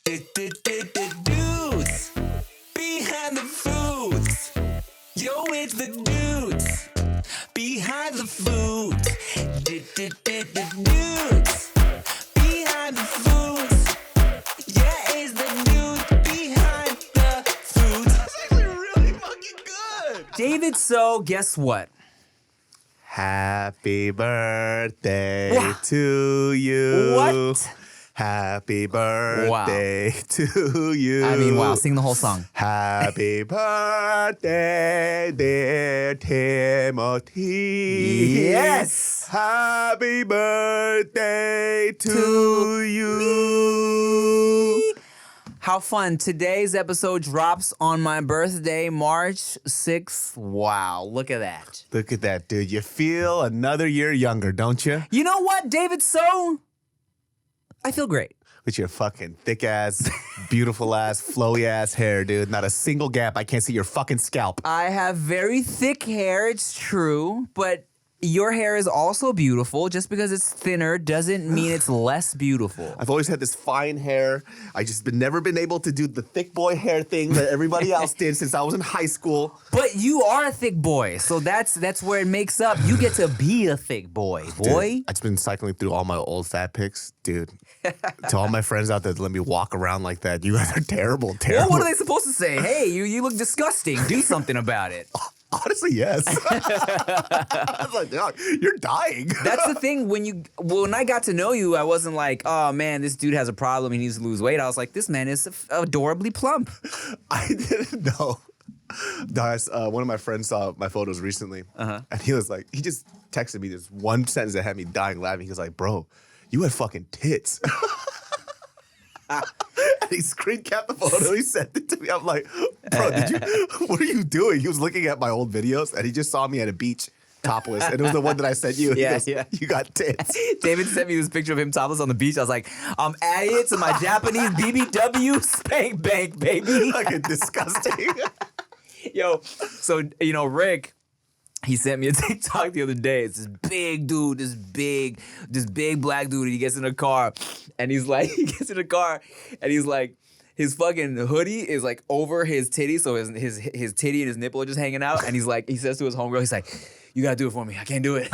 Dudes behind the foods. Yo, it's the dudes behind the foods. Dudes behind the foods. Yeah, it's the dudes behind the foods. That's actually really fucking good. David, so guess what? Happy birthday to you. What? Happy birthday to you. I mean, wow, sing the whole song. Happy birthday, dear Timothy. Yes. Happy birthday to you. How fun. Today's episode drops on my birthday, March 6th. Wow, look at that. Look at that, dude. You feel another year younger, don't you? You know what, David? So, I feel great. With your fucking thick ass, beautiful ass, flowy ass hair, dude. Not a single gap. I can't see your fucking scalp. I have very thick hair, it's true, but your hair is also beautiful. Just because it's thinner doesn't mean it's less beautiful. I've always had this fine hair. I just never been able to do the thick boy hair thing that everybody else did since I was in high school. But you are a thick boy, so that's where it makes up. You get to be a thick boy, boy. Dude, I've just been cycling through all my old fat pics, dude. To all my friends out there that let me walk around like that, you guys are terrible. Well, what are they supposed to say? Hey, you look disgusting. Do something about it. Honestly, yes. I was like, dog, you're dying. That's the thing. When I got to know you, I wasn't like, oh man, this dude has a problem. He needs to lose weight. I was like, this man is adorably plump. I didn't know. Guys, one of my friends saw my photos recently, and he was like, he just texted me this one sentence that had me dying laughing. He was like, bro, you had fucking tits. And he screen capped the photo. He sent it to me. I'm like, bro, what are you doing? He was looking at my old videos, and he just saw me at a beach topless. And it was the one that I sent you. Yeah, he goes, you got tits. David sent me this picture of him topless on the beach. I was like, I'm adding it to my Japanese BBW spank bank, baby. Fucking disgusting. Yo, so, Rick, he sent me a TikTok the other day. It's this big dude, this big black dude. And he gets in a car, and he's like, his fucking hoodie is like over his titty, so his titty and his nipple are just hanging out. And he's like, he says to his homegirl, he's like, you gotta do it for me. I can't do it.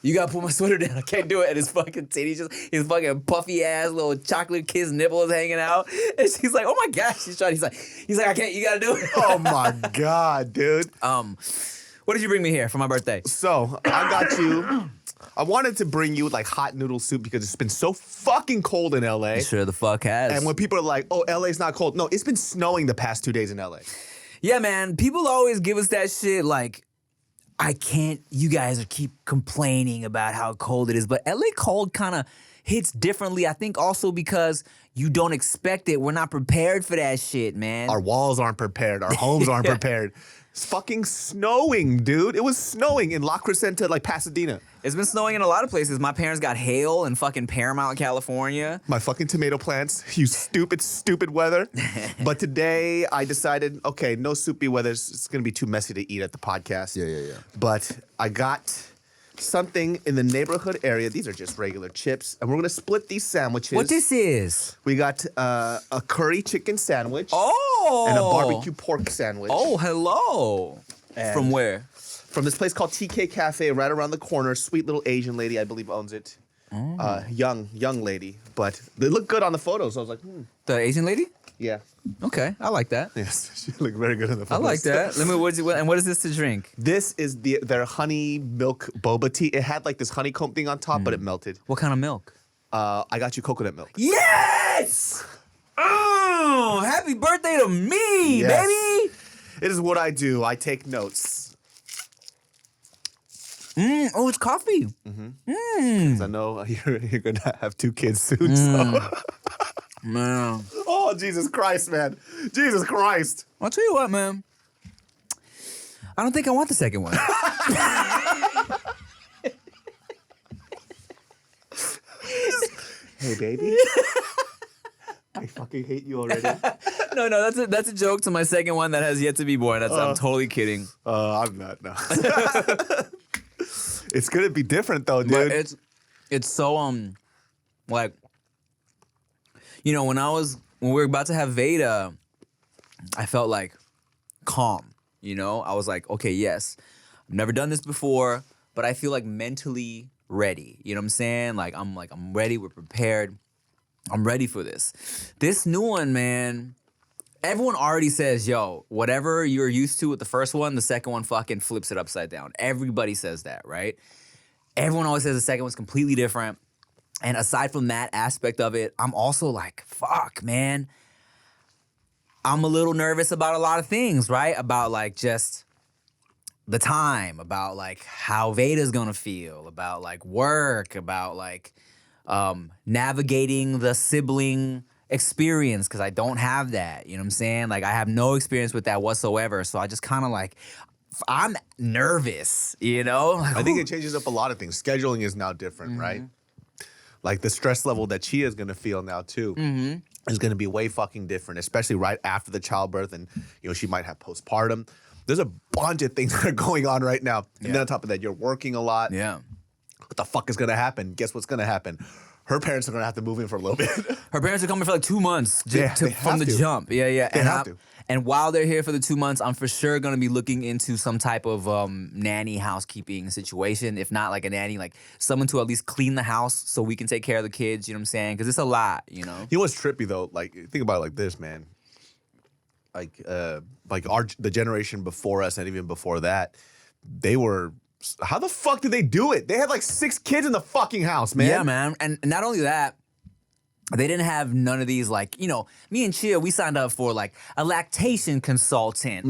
You gotta pull my sweater down. I can't do it. And his fucking titty, his fucking puffy ass little chocolate kiss nipple is hanging out. And she's like, oh my gosh, he's like, I can't. You gotta do it. Oh my God, dude. What did you bring me here for my birthday? So I got you. I wanted to bring you like hot noodle soup because it's been so fucking cold in LA. Sure the fuck has. And when people are like, oh, LA's not cold. No, it's been snowing the past 2 days in LA. Yeah, man. People always give us that shit like, you guys keep complaining about how cold it is. But LA cold kind of hits differently. I think also because you don't expect it. We're not prepared for that shit, man. Our walls aren't prepared. Our homes aren't prepared. It's fucking snowing, dude. It was snowing in La Crescenta, like Pasadena. It's been snowing in a lot of places. My parents got hail in fucking Paramount, California. My fucking tomato plants. You stupid weather. But today I decided, okay, no soupy weather. It's going to be too messy to eat at the podcast. Yeah. But I got something in the neighborhood area. These are just regular chips. And we're going to split these sandwiches. What this is? We got a curry chicken sandwich. Oh. And a barbecue pork sandwich. Oh, hello. And From where? From this place called TK Cafe right around the corner. Sweet little Asian lady, I believe, owns it. Young lady. But they look good on the photos. So I was like, The Asian lady? Yeah. Okay, I like that. Yes, she looked very good in the I photos. like that. What is this to drink? This is their honey milk boba tea. It had like this honeycomb thing on top, but it melted. What kind of milk? I got you coconut milk. Yes! Oh, happy birthday to me, Yes. baby! It is what I do. I take notes. Oh, it's coffee. 'Cause I know you're going to have 2 kids soon. So. Man. Oh, Jesus Christ, man. Jesus Christ. I'll tell you what, man. I don't think I want the second one. Hey, baby. I fucking hate you already. No, that's a joke to my second one that has yet to be born. I'm totally kidding. I'm not, no. It's going to be different, though, dude. But it's so, like, when I was when we were about to have Veyda, I felt like calm, you know? I was like, okay, yes, I've never done this before, but I feel like mentally ready. You know what I'm saying? I'm ready, we're prepared. I'm ready for this. This new one, man, everyone already says, yo, whatever you're used to with the first one, the second one fucking flips it upside down. Everybody says that, right? Everyone always says the second one's completely different. And aside from that aspect of it, I'm also like, fuck, man. I'm a little nervous about a lot of things, right? About like just the time, about like how Veyda's gonna feel, about like work, about like navigating the sibling experience, because I don't have that, you know what I'm saying? Like I have no experience with that whatsoever. So I just kind of like, I'm nervous, you know? Like, I think it changes up a lot of things. Scheduling is now different, right? Like the stress level that Chia is gonna feel now too is gonna be way fucking different, especially right after the childbirth, and you know she might have postpartum. There's a bunch of things that are going on right now, and then on top of that, you're working a lot. yeah. What the fuck is gonna happen? Guess what's gonna happen? Her parents are gonna have to move in for a little bit. Her parents are coming for like 2 months Yeah, they from have the to. jump. Yeah. They have to. And while they're here for the 2 months, I'm for sure gonna be looking into some type of nanny housekeeping situation. If not like a nanny, like someone to at least clean the house so we can take care of the kids. You know what I'm saying? Because it's a lot, you know? You know what's trippy though? Like think about it like this, man. Like the generation before us and even before that, they were. How the fuck did they do it? They had like 6 kids in the fucking house, man. Yeah, man. And not only that, they didn't have none of these, like, you know, me and Chia, we signed up for like a lactation consultant,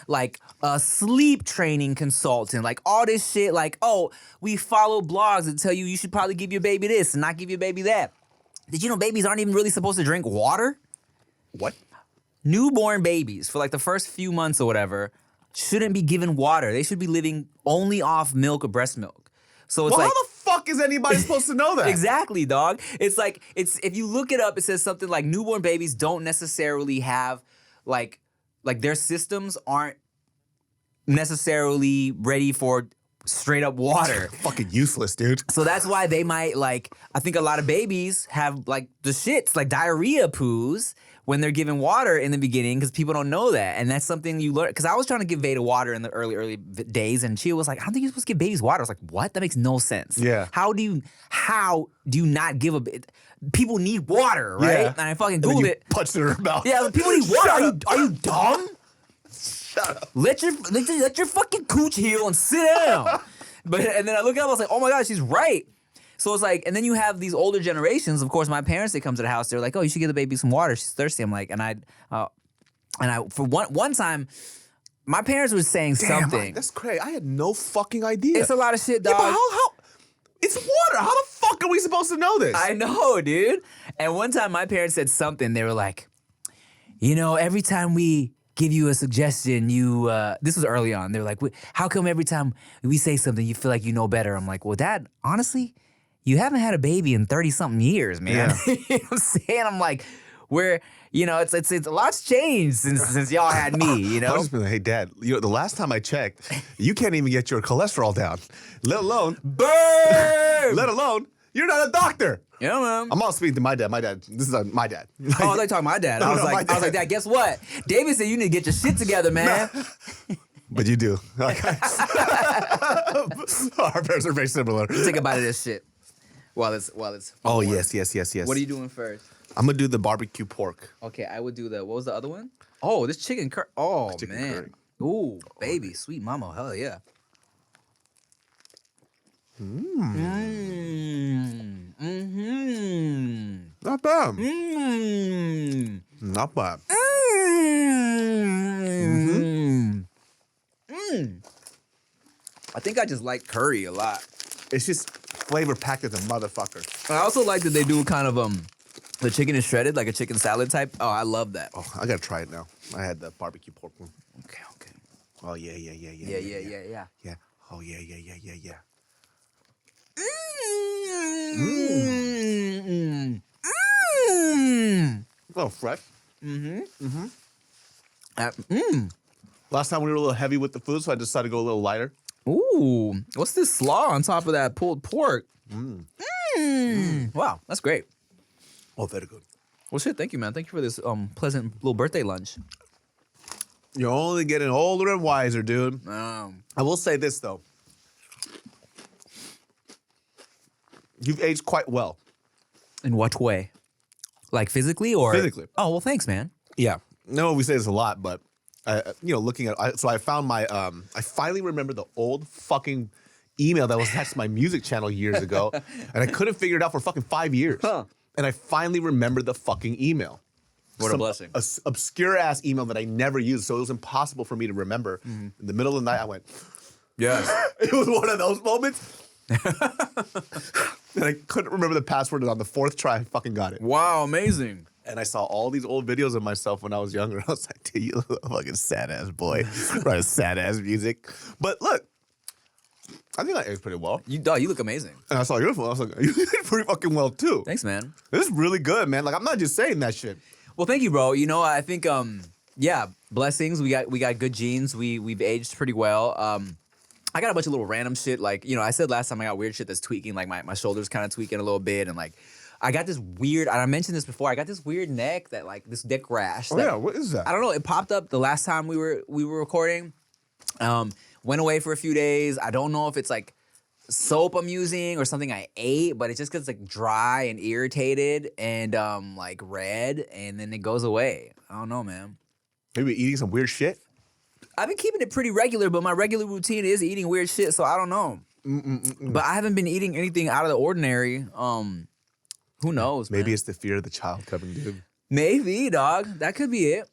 like a sleep training consultant, like all this shit. Like, oh, we follow blogs that tell you should probably give your baby this and not give your baby that. Did you know babies aren't even really supposed to drink water? What? Newborn babies, for like the first few months or whatever, shouldn't be given water. They should be living only off milk or breast milk. So it's Well, like, how the fuck is anybody supposed to know that? exactly, dog. It's like, if you look it up, it says something like newborn babies don't necessarily have like their systems aren't necessarily ready for straight up water. Fucking useless, dude. So that's why they might like, I think a lot of babies have like the shits, like diarrhea poos when they're given water in the beginning, because people don't know that. And that's something you learn. Because I was trying to give Veyda water in the early days, and Chia was like, I don't think you're supposed to give babies water. I was like, what? That makes no sense. Yeah. How do you not give people need water, right? Yeah. And I fucking And then Googled you it. punched it in her mouth. Yeah, people need water. Are you dumb? Shut up. Let your fucking cooch heal and sit down. And then I look up, I was like, oh my God, she's right. So it's like, and then you have these older generations. Of course, my parents, they come to the house, they're like, oh, you should give the baby some water. She's thirsty. I'm like, and I for one time, my parents were saying something. That's crazy. I had no fucking idea. It's a lot of shit, dog. Yeah, but how? It's water. How the fuck are we supposed to know this? I know, dude. And one time my parents said something. They were like, you know, every time we give you a suggestion, this was early on. They were like, how come every time we say something, you feel like you know better? I'm like, well, Dad, honestly, you haven't had a baby in 30-something years, man. Yeah. You know what I'm saying? I'm like, it's a lot's changed since y'all had me, you I know? was just been like, hey, Dad, you know, the last time I checked, you can't even get your cholesterol down, let alone, you're not a doctor. Yeah, man. I'm all speaking to my dad. This is my dad. Oh, they talking my dad. No, I was no, like, my dad. Dad, guess what? David said you need to get your shit together, man. But you do. Okay. Our parents are very similar. Take a bite of this shit. While it's. Oh, warm. yes. What are you doing first? I'm going to do the barbecue pork. Okay, I would do what was the other one? Oh, this chicken curry. Oh, Chicken man. curry. Ooh, baby, sweet mama, hell yeah. Not bad. Not bad. I think I just like curry a lot. It's just flavor packed as a motherfucker. I also like that they do kind of the chicken is shredded like a chicken salad type. Oh, I love that. Oh, I got to try it now. I had the barbecue pork one. Okay. Oh, yeah. Yeah. Yeah. Oh, yeah. A little fresh. Last time we were a little heavy with the food, so I decided to go a little lighter. Ooh, what's this slaw on top of that pulled pork? Wow, that's great. Oh, very good. Well, shit. Thank you, man. Thank you for this pleasant little birthday lunch. You're only getting older and wiser, dude. I will say this, though. You've aged quite well. In what way? Like physically or Physically? Oh, well, thanks, man. Yeah. No, we say this a lot, but looking at so I found my I finally remember the old fucking email that was attached to my music channel years ago, and I couldn't figure it out for fucking 5 years. Huh. And I finally remembered the fucking email. What a blessing. Obscure ass email that I never used, so it was impossible for me to remember. In the middle of the night, I went, Yes. it was one of those moments. And I couldn't remember the password, and on the fourth try, I fucking got it. Wow, amazing. And I saw all these old videos of myself when I was younger. I was like, dude, you look like a fucking sad ass boy. Writing sad ass music. But look, I think I aged pretty well. You look amazing. And I saw your phone. I was like, you did pretty fucking well too. Thanks, man. This is really good, man. Like, I'm not just saying that shit. Well, thank you, bro. You know, I think blessings. We got good genes. We've aged pretty well. I got a bunch of little random shit. Like, you know, I said last time I got weird shit that's tweaking. Like my shoulders kind of tweaking a little bit, and like I got this weird. And I mentioned this before. I got this weird neck this neck rash. Oh yeah, what is that? I don't know. It popped up the last time we were recording. Went away for a few days. I don't know if it's like soap I'm using or something I ate, but it just gets like dry and irritated and like red, and then it goes away. I don't know, man. Maybe eating some weird shit. I've been keeping it pretty regular, but my regular routine is eating weird shit, so I don't know. But I haven't been eating anything out of the ordinary. Who knows? Maybe man? it's the fear of the child coming, dude. Maybe, dog. That could be it.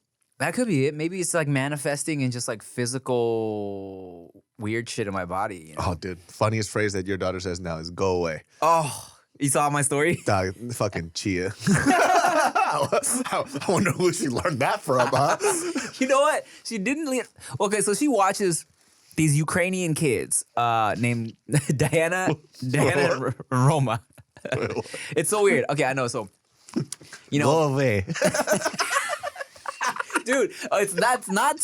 Maybe it's like manifesting in just like physical weird shit in my body. You know? Oh, dude. Funniest phrase that your daughter says now is "go away." Oh, you saw my story? Dog, fucking Chia. I wonder who she learned that from, huh? You know what? She didn't. Okay, so she watches these Ukrainian kids named Diana and Roma. It's so weird. Okay, I know. So, you know, Go away. dude, that's not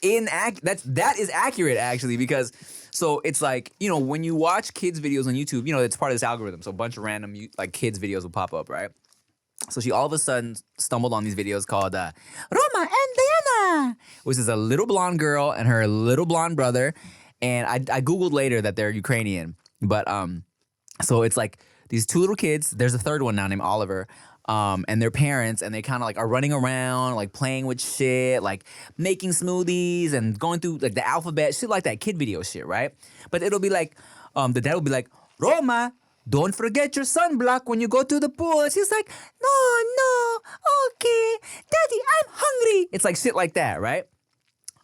that is accurate actually, because so it's like, you know, when you watch kids videos on YouTube, you know, it's part of this algorithm. So a bunch of random like kids videos will pop up, right? So she all of a sudden stumbled on these videos called Roma and Diana, which is a little blonde girl and her little blonde brother. And I Googled later that they're Ukrainian. But so it's like these two little kids. There's a third one now named Oliver. And their parents, and they kind of like are running around, like playing with shit, like making smoothies and going through like the alphabet, shit like that kid video shit, right? But it'll be like, the dad will be like, Roma, don't forget your sunblock when you go to the pool. And she's like, no, okay, Daddy, I'm hungry. It's like shit like that, right?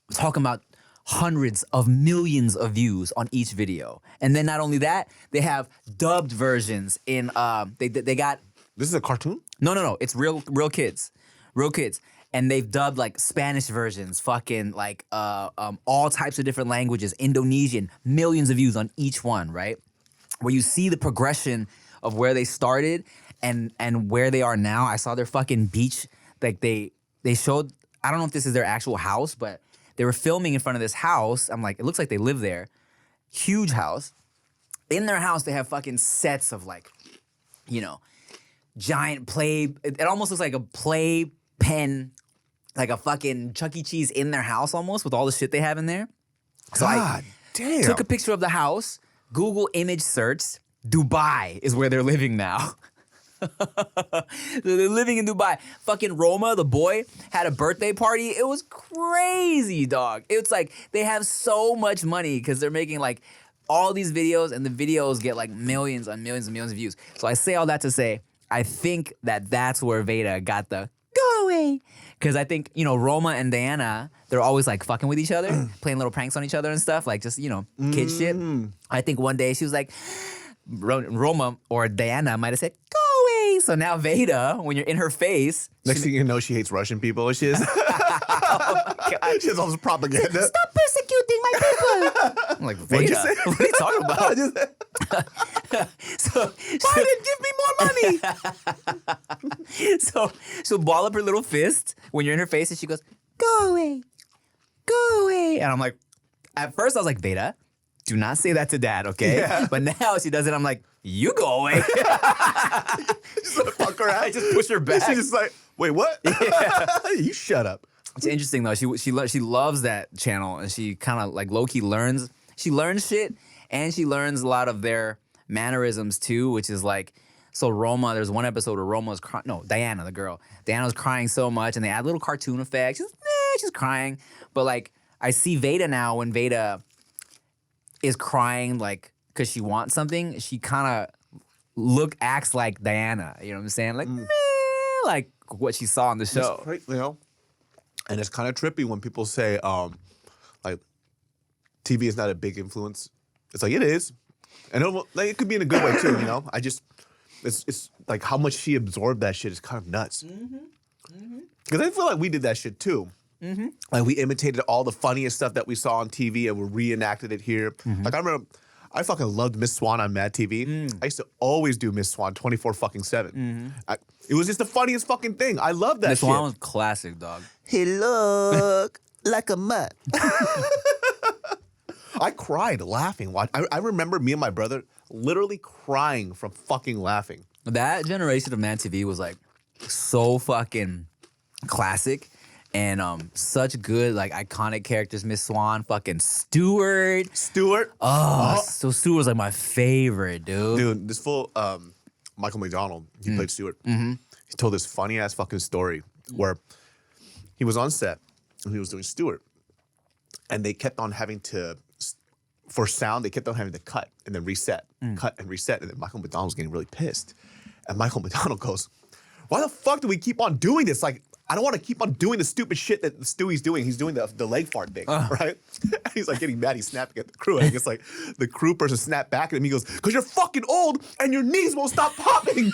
I'm talking about hundreds of millions of views on each video. And then not only that, they have dubbed versions in, they got... This is a cartoon? No. It's real kids. Real kids. And they've dubbed like Spanish versions, fucking like all types of different languages, Indonesian, millions of views on each one, right? Where you see the progression of where they started and where they are now. I saw their fucking beach. Like they showed, I don't know if this is their actual house, but they were filming in front of this house. I'm like, it looks like they live there. Huge house. In their house, they have fucking sets of like, you know, giant play. It almost looks like a play pen, like a fucking Chuck E. Cheese in their house almost with all the shit they have in there. So God damn. took a picture of the house, Google image search, Dubai is where they're living now. They're living in Dubai. Fucking Roma, the boy, had a birthday party. It was crazy, dog. It's like they have so much money because they're making like all these videos, and the videos get like millions and millions and millions of views. So I say all that to say, I think that's where Veyda got the go away. Because I think, you know, Roma and Diana, they're always like fucking with each other, playing little pranks on each other and stuff, like just, you know, kid shit. I think one day she was like, Roma or Diana might have said, go away. So now Veyda, when you're in her face. Next thing you know, she hates Russian people. She is. She has all this propaganda. Stop persecuting my people. I'm like, What'd you Veyda, say? what are you talking about? Biden, give me more money. So she'll ball up her little fist when you're in her face, and she goes, go away. Go away. And I'm like, at first I was like, Veyda, do not say that to dad, okay? Yeah. But now she does it, I'm like, you go away. Just like, fuck her I ass. just push her back. She's just like, wait, what? You shut up. It's interesting though. She loves that channel, and she kind of like low key learns. She learns shit, and she learns a lot of their mannerisms too, which is like. So Roma, there's one episode where Roma's crying. No, Diana, the girl. Diana's crying so much, and they add little cartoon effects. She's crying, but like I see Veyda now when Veyda is crying, like because she wants something. She kind of acts like Diana. You know what I'm saying? Like like what she saw on the show. Right, you know, and it's kind of trippy when people say, like, TV is not a big influence. It's like it is, and it could be in a good way too. You know, it's like how much she absorbed that shit is kind of nuts. Because I feel like we did that shit too. Like we imitated all the funniest stuff that we saw on TV and we reenacted it here. Like I remember, I fucking loved Miss Swan on Mad TV. I used to always do Miss Swan 24/7. It was just the funniest fucking thing. I love that Miss shit. Swan was classic, dog. He look like a mutt. I cried laughing. I remember me and my brother literally crying from fucking laughing. That generation of Mad TV was like so fucking classic and such good like iconic characters. Miss Swan, fucking Stewart. Oh, so Stewart was like my favorite, dude. Dude, this fool, Michael McDonald, he played Stewart. He told this funny ass fucking story where he was on set and he was doing Stewart, and they kept on having to. For sound, they kept on having to cut and then reset, cut and reset. And then Michael McDonald was getting really pissed. And Michael McDonald goes, why the fuck do we keep on doing this? Like, I don't want to keep on doing the stupid shit that Stewie's doing. He's doing the leg fart thing, right? And he's like getting mad. He's snapping at the crew. And I guess like the crew person snapped back at him. He goes, because you're fucking old and your knees won't stop popping.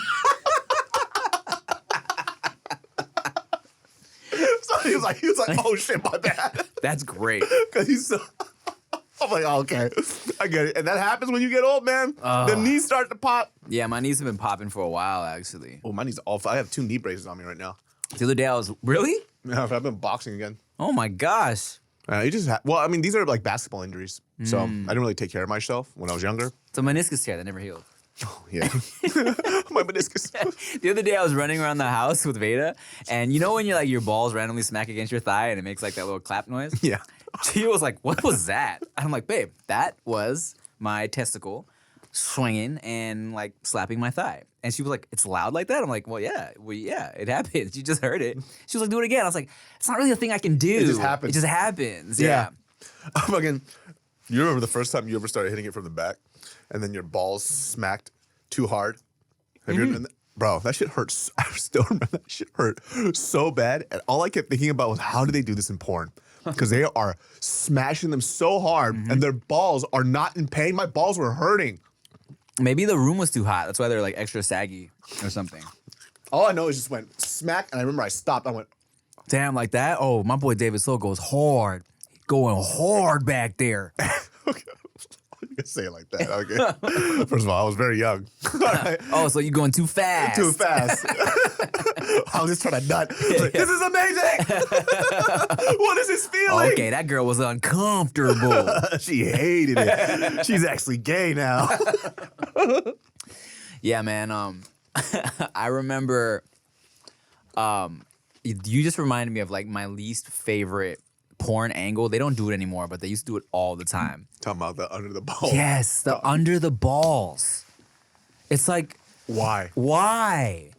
So he was like, oh shit, my bad. That's great. Because he's so... I'm like, oh, okay, I get it. And that happens when you get old, man. The knees start to pop. Yeah, my knees have been popping for a while, actually. Oh, my knees are awful. I have 2 knee braces on me right now. The other day I was, really? Yeah, I've been boxing again. Oh my gosh. You just well, I mean, these are like basketball injuries. So I didn't really take care of myself when I was younger. It's a meniscus tear that never healed. Oh, yeah. My meniscus. The other day I was running around the house with Veyda, and you know when you're like your balls randomly smack against your thigh and it makes like that little clap noise? Yeah. Chia was like, what was that? And I'm like, babe, that was my testicle swinging and like slapping my thigh. And she was like, it's loud like that? I'm like, well, yeah, it happens. You just heard it. She was like, do it again. I was like, it's not really a thing I can do. It just happens. It just happens. Yeah. Fucking, you remember the first time you ever started hitting it from the back and then your balls smacked too hard? Have you ever, bro, that shit hurts. I still remember that shit hurt so bad. And all I kept thinking about was how do they do this in porn? Because they are smashing them so hard and their balls are not in pain. My balls were hurting. Maybe the room was too hot. That's why they're like extra saggy or something. All I know is just went smack, and I remember I stopped. I went, damn, like that? Oh, my boy David Soul goes hard. Going hard back there. okay. You can say it like that. Okay. First of all, I was very young. Oh, so you're going too fast. Too fast. I was just trying to nut. I was like, this is amazing. What is this feeling? Okay, that girl was uncomfortable. She hated it. She's actually gay now. Yeah, man. I remember. You just reminded me of like my least favorite porn angle. They don't do it anymore, but they used to do it all the time. Talking about the under the balls. Yes, the under the balls. It's like, why? Why?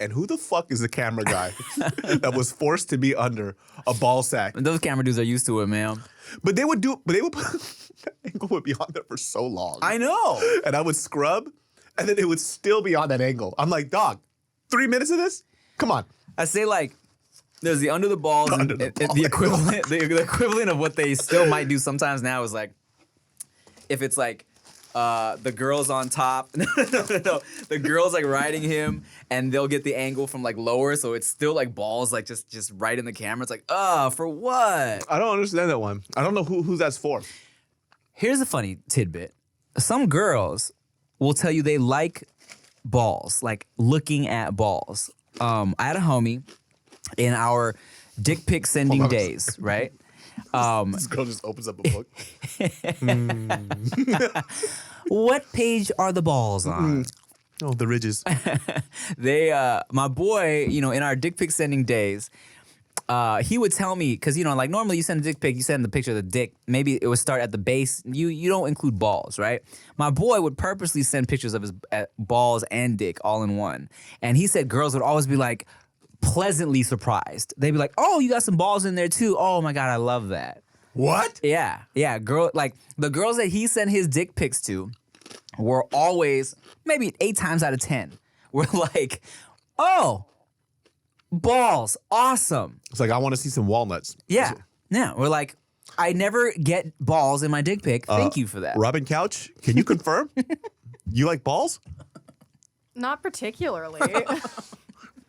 And who the fuck is the camera guy that was forced to be under a ball sack? Those camera dudes are used to it, man. But they would put that angle would be on there for so long. I know. And I would scrub, and then it would still be on that angle. I'm like, dog, 3 minutes of this? Come on. I say like, there's the under the balls, and balls. the equivalent, the equivalent of what they still might do sometimes now is like, if it's like, the girl's on top. No. The girl's like riding him, and they'll get the angle from like lower, so it's still like balls like just right in the camera. It's like, for what? I don't understand that one. I don't know who that's for. Here's a funny tidbit. Some girls will tell you they like balls, like looking at balls. I had a homie in our dick pic sending days, right? This girl just opens up a book. What page are the balls on? Oh, the ridges. My boy, in our dick pic sending days, he would tell me, because, like normally you send a dick pic, you send the picture of the dick. Maybe it would start at the base. You don't include balls, right? My boy would purposely send pictures of his balls and dick all in one. And he said girls would always be like pleasantly surprised. They'd be like, oh, you got some balls in there too. Oh my God, I love that. What? Yeah. Like the girls that he sent his dick pics to were always, maybe 8 times out of 10, were like, oh, balls, awesome. It's like, I want to see some walnuts. Yeah. We're like, I never get balls in my dick pic. Thank you for that. Robin Couch, can you confirm? You like balls? Not particularly.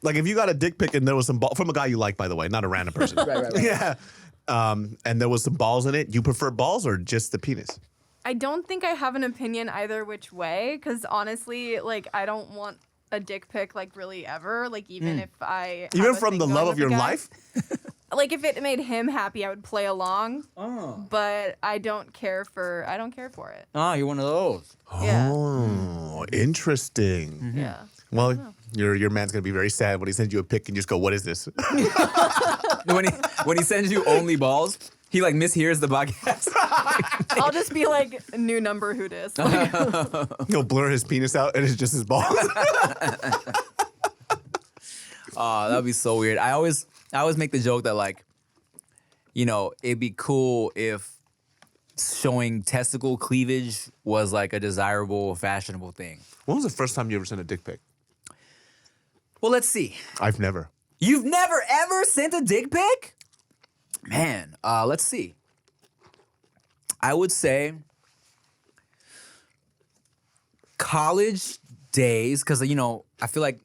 Like if you got a dick pic and there was some ball from a guy you like, by the way, not a random person. Right. Yeah. And there was some balls in it. You prefer balls or just the penis? I don't think I have an opinion either which way, because honestly, like, I don't want a dick pic, like, really ever. Like, even if I Even have a from thing the going love with of your a guy. life? Like, if it made him happy, I would play along. Oh. But I don't care for it. Oh, you're one of those. Yeah. Oh, interesting. Yeah. Well, your man's gonna be very sad when he sends you a pic and you just go, "What is this?" When he sends you only balls, he like mishears the podcast. I'll just be like, new number, who dis? He'll blur his penis out and it's just his balls. Oh, that'd be so weird. I always make the joke that like, it'd be cool if showing testicle cleavage was like a desirable, fashionable thing. When was the first time you ever sent a dick pic? Well, let's see. I've never. You've never ever sent a dick pic? Man, let's see. I would say college days, because I feel like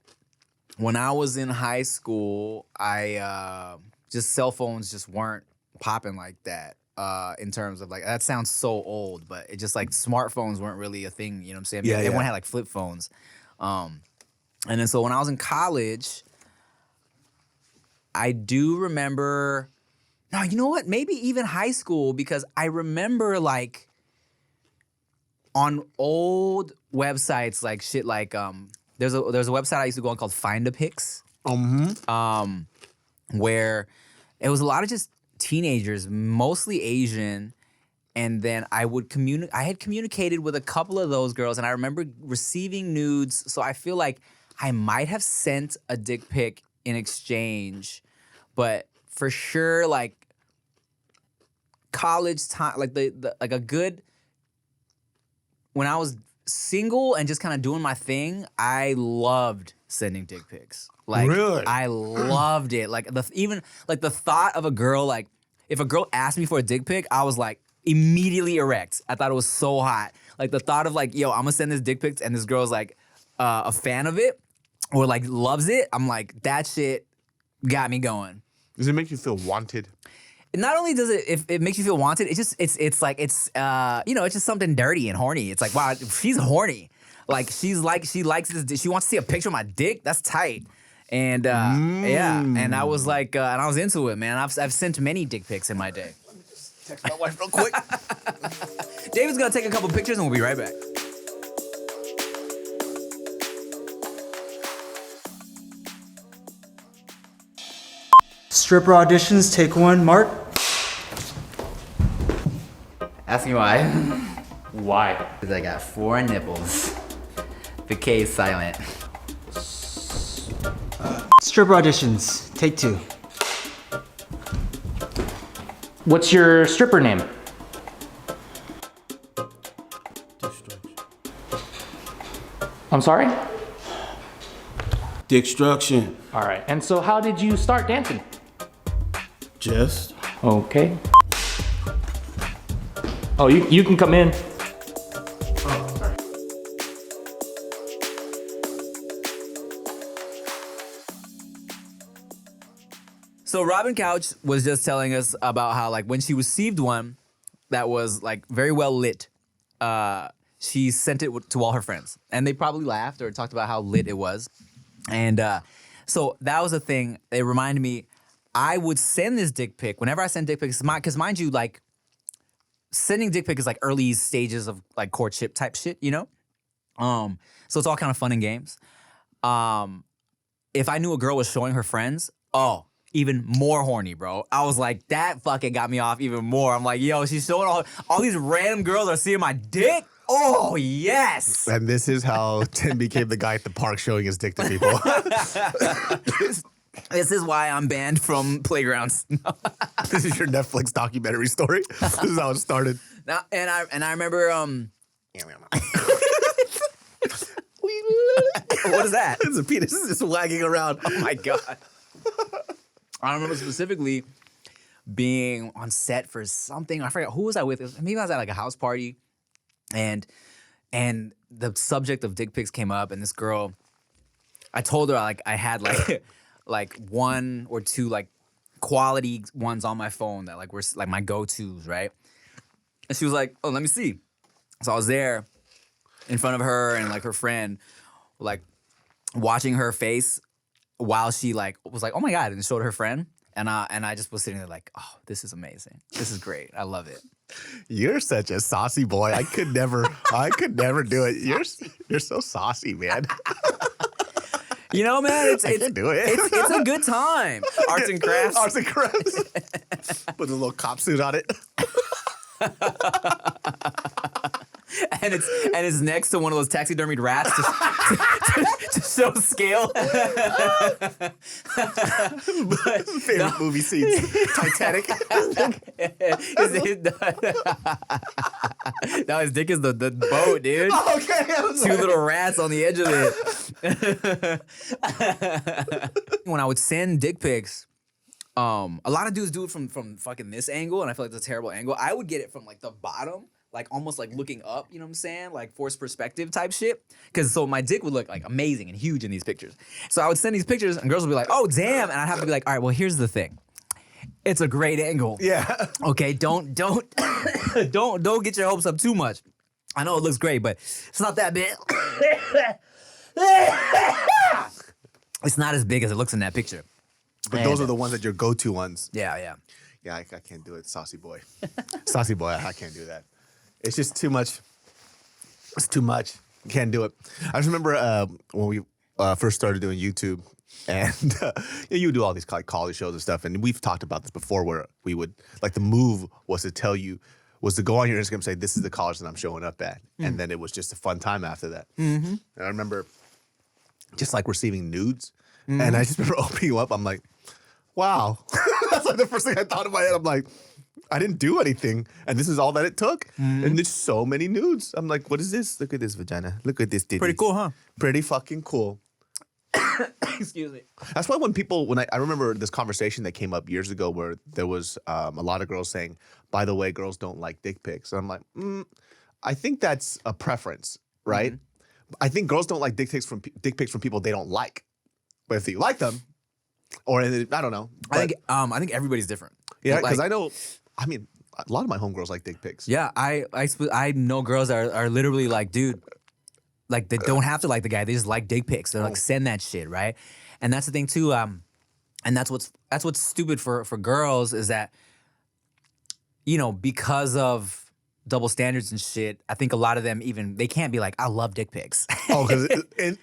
when I was in high school, I just cell phones just weren't popping like that. In terms of like, that sounds so old, but it just like smartphones weren't really a thing. You know what I'm saying? Yeah, Everyone yeah. had like flip phones. And then so when I was in college, I do remember, no, you know what? Maybe even high school, because I remember like on old websites, like shit like, there's a website I used to go on called Find a Pics, where it was a lot of just teenagers, mostly Asian, and then I had communicated with a couple of those girls, and I remember receiving nudes, so I feel like I might have sent a dick pic in exchange, but for sure, like college time, like the like a good, when I was single and just kind of doing my thing, I loved sending dick pics. Like, really? I loved it. Like even the thought of a girl, like if a girl asked me for a dick pic, I was like immediately erect. I thought it was so hot. Like the thought of like, yo, I'm gonna send this dick pic and this girl's like a fan of it or like loves it. I'm like, that shit got me going. Does it make you feel wanted? Not only does it, if it makes you feel wanted, it's just it's just something dirty and horny. It's like, wow, she's horny. Like she likes this. She wants to see a picture of my dick. That's tight. And yeah, and I was like, and I was into it, man. I've sent many dick pics in my day. Text my wife real quick. David's gonna take a couple pictures and we'll be right back. Stripper auditions, take one, Mark. Ask me why. Why? Because I got 4 nipples. The K is silent. Stripper auditions, take 2. What's your stripper name? I'm sorry? Destruction. All right. And so how did you start dancing? Just. Okay. Oh, you can come in. So Robin Couch was just telling us about how like when she received one that was like very well lit, she sent it to all her friends, and they probably laughed or talked about how lit it was. And so that was a thing. It reminded me, I would send this dick pic whenever I send dick pics, because mind you, like sending dick pic is like early stages of like courtship type shit, you know? So it's all kind of fun and games. If I knew a girl was showing her friends, even more horny, bro. I was like, that fucking got me off even more. I'm like, yo, she's showing all these random girls are seeing my dick. Oh, yes. And this is how Tim became the guy at the park showing his dick to people. This is why I'm banned from playgrounds. This is your Netflix documentary story. This is how it started. Now, and I remember, what is that? It's a penis just wagging around. Oh my God. I remember specifically being on set for something. I forgot who was I with. Maybe I was at like a house party, and the subject of dick pics came up, and this girl, I told her like I had like like one or two like quality ones on my phone that like were like my go-tos, right? And she was like, "Oh, let me see." So I was there in front of her and like her friend, like watching her face while she like was like, "Oh my God," and showed her friend. And I just was sitting there like, "Oh, this is amazing. This is great. I love it." You're such a saucy boy. I could never do it. You're so saucy, man. You know, man, I can't do it. It's a good time. Arts and crafts. Arts and crafts. Put a little cop suit on it. And it's next to one of those taxidermied rats to show scale. Favorite movie scenes. Titanic. No, his dick is the boat, dude. Okay. Two little rats on the edge of it. When I would send dick pics, a lot of dudes do it from fucking this angle, and I feel like it's a terrible angle. I would get it from like the bottom, like almost like looking up, you know what I'm saying? Like forced perspective type shit. Cause so my dick would look like amazing and huge in these pictures. So I would send these pictures and girls would be like, "Oh, damn." And I'd have to be like, "All right, well, here's the thing. It's a great angle. Yeah. Okay, don't don't get your hopes up too much. I know it looks great, but it's not that big." It's not as big as it looks in that picture. But those are the ones that your go-to ones. Yeah. Yeah, I can't do it. Saucy boy. Saucy boy, I can't do that. It's just too much. It's too much. Can't do it. I just remember when we first started doing YouTube, and you would do all these like college shows and stuff, and we've talked about this before where we would, like the move was to go on your Instagram and say, "This is the college that I'm showing up at." And then it was just a fun time after that. Mm-hmm. And I remember just like receiving nudes, and I just remember opening you up, I'm like, wow. That's like the first thing I thought in my head. I'm like, I didn't do anything, and this is all that it took. And there's so many nudes. I'm like, what is this? Look at this vagina. Look at this titty. Pretty cool, huh? Pretty fucking cool. Excuse me. That's why I remember this conversation that came up years ago where there was a lot of girls saying, by the way, girls don't like dick pics. And I'm like, I think that's a preference, right? I think girls don't like dick pics from people they don't like. But if you like them, or I don't know. I think everybody's different. Yeah, Like- because I know, a lot of my homegirls like dick pics. Yeah, I know girls that are literally like, dude, like they don't have to like the guy. They just like dick pics. They're like, send that shit, right? And that's the thing too. And that's what's stupid for girls is that, you know, because of double standards and shit, I think a lot of them they can't be like, I love dick pics. Oh, because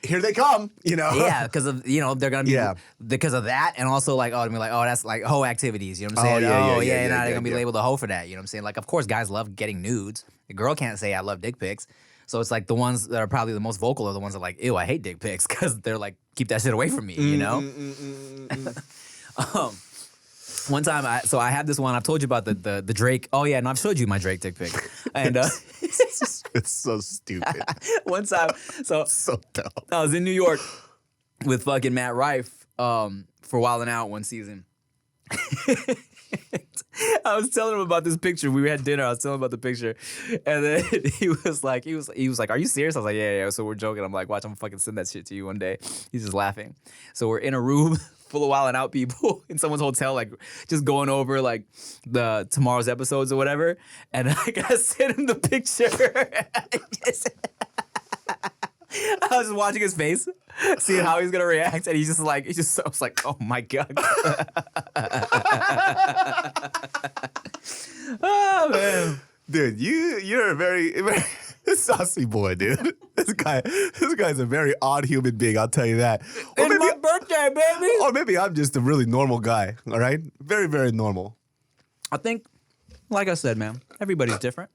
here they come, you know? Yeah, because of, you know, they're gonna be because of that, and also like, they're gonna be like, oh, that's like hoe activities, you know what I'm saying? You're not gonna be labeled a hoe for that, you know what I'm saying? Like, of course, guys love getting nudes. The girl can't say I love dick pics. So it's like the ones that are probably the most vocal are the ones that are like, ew, I hate dick pics, because they're like, keep that shit away from me, you know? One time, I have this one. I've told you about the Drake. Oh yeah, no, I've showed you my Drake dick pic. And It's so stupid. one time, so dumb. I was in New York with fucking Matt Rife for Wildin' Out one season. I was telling him about this picture. We had dinner. I was telling him about the picture, and then he was like, "Are you serious?" I was like, "Yeah." So we're joking. I'm like, "Watch, I'm gonna fucking send that shit to you one day." He's just laughing. So we're in a room full of Wildin' Out people in someone's hotel, like just going over like the tomorrow's episodes or whatever. And I gotta send him the picture. I was just watching his face, seeing how he's gonna react, and I was like, oh my God. Oh man. Dude, you're a very saucy boy, dude. This guy's a very odd human being. I'll tell you that. Or It's my birthday, baby. or maybe I'm just a really normal guy. All right, very very normal. I think, like I said, man, everybody's different.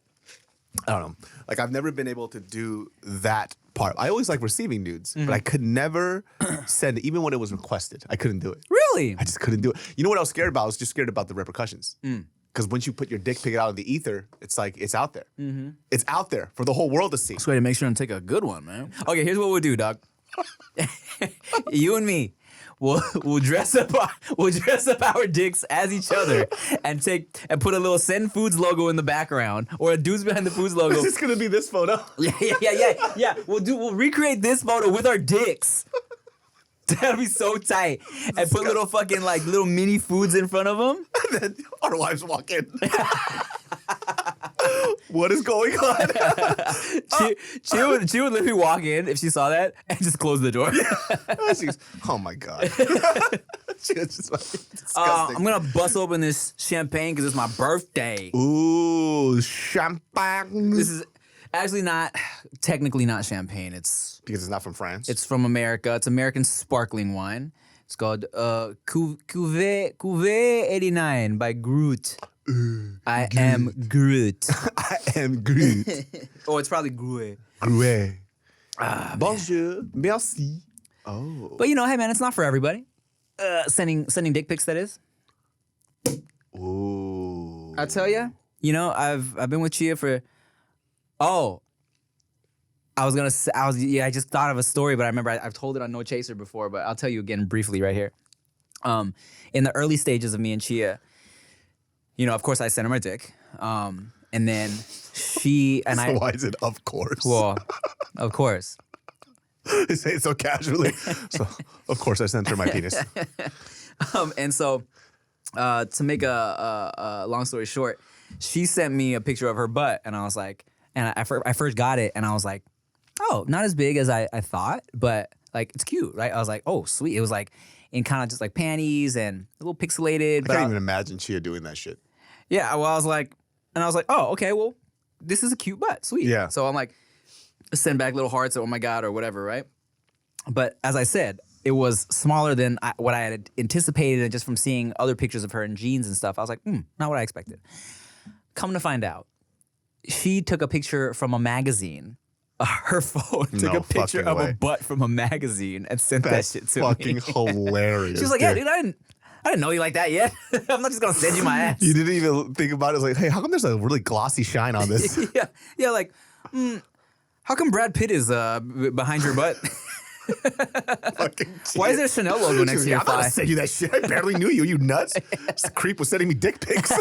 I don't know. Like I've never been able to do that part. I always like receiving nudes, but I could never send it, even when it was requested. I couldn't do it. Really? I just couldn't do it. You know what I was scared about? I was just scared about the repercussions. Because once you put your dick pic out in the ether, it's like it's out there. It's out there for the whole world to see. So to make sure and take a good one, man. Okay, here's what we'll do, dog. You and me, we'll dress up our dicks as each other and put a little Send Foods logo in the background or a Dudes Behind the Foods logo. Is this gonna be this photo? Yeah. We'll recreate this photo with our dicks. That'll be so tight. And put little fucking like little mini foods in front of them. And then our wives walk in. What is going on? She would literally walk in if she saw that and just close the door. She's, oh my god. She was just like disgusting. I'm gonna bust open this champagne because it's my birthday. Ooh, champagne. This is actually technically not champagne. Because it's not from France. It's from America. It's American sparkling wine. It's called Cuvée 89 by Groot. I am Groot. I am Groot. Oh, it's probably Groot. Groot. Bonjour. Merci. Oh. But hey man, it's not for everybody. Sending dick pics, that is. Ooh. I tell you, I've been with Chia for. Oh. I just thought of a story, but I remember I've told it on No Chaser before, but I'll tell you again briefly right here. In the early stages of me and Chia, of course I sent her my dick. And then she and So why is it of course? Well, of course. You say it so casually. So, of course, I sent her my penis. And so, to make a long story short, she sent me a picture of her butt, and I was like, and I first got it, and I was like, oh, not as big as I thought, but like it's cute, right? I was like, oh, sweet. It was like in kind of just like panties and a little pixelated. I can't even imagine Chia doing that shit. Yeah, well, I was like, oh, okay, well, this is a cute butt, sweet. Yeah. So I'm like, send back little hearts, oh my God, or whatever, right? But as I said, it was smaller than what I had anticipated, and just from seeing other pictures of her in jeans and stuff, I was like, not what I expected. Come to find out, she took a picture from a magazine. Her phone took No a picture fucking of a way. butt from a magazine and sent That's that shit to fucking me. hilarious. She was like, yeah, dude, I didn't know you like that yet. I'm not just gonna send you my ass. You didn't even think about it. It's like, hey, how come there's a really glossy shine on this? yeah, like, how come Brad Pitt is behind your butt? Fucking Why is there a Chanel logo next to your I'm not thigh? gonna send you that shit. I barely knew you. You nuts? This creep was sending me dick pics.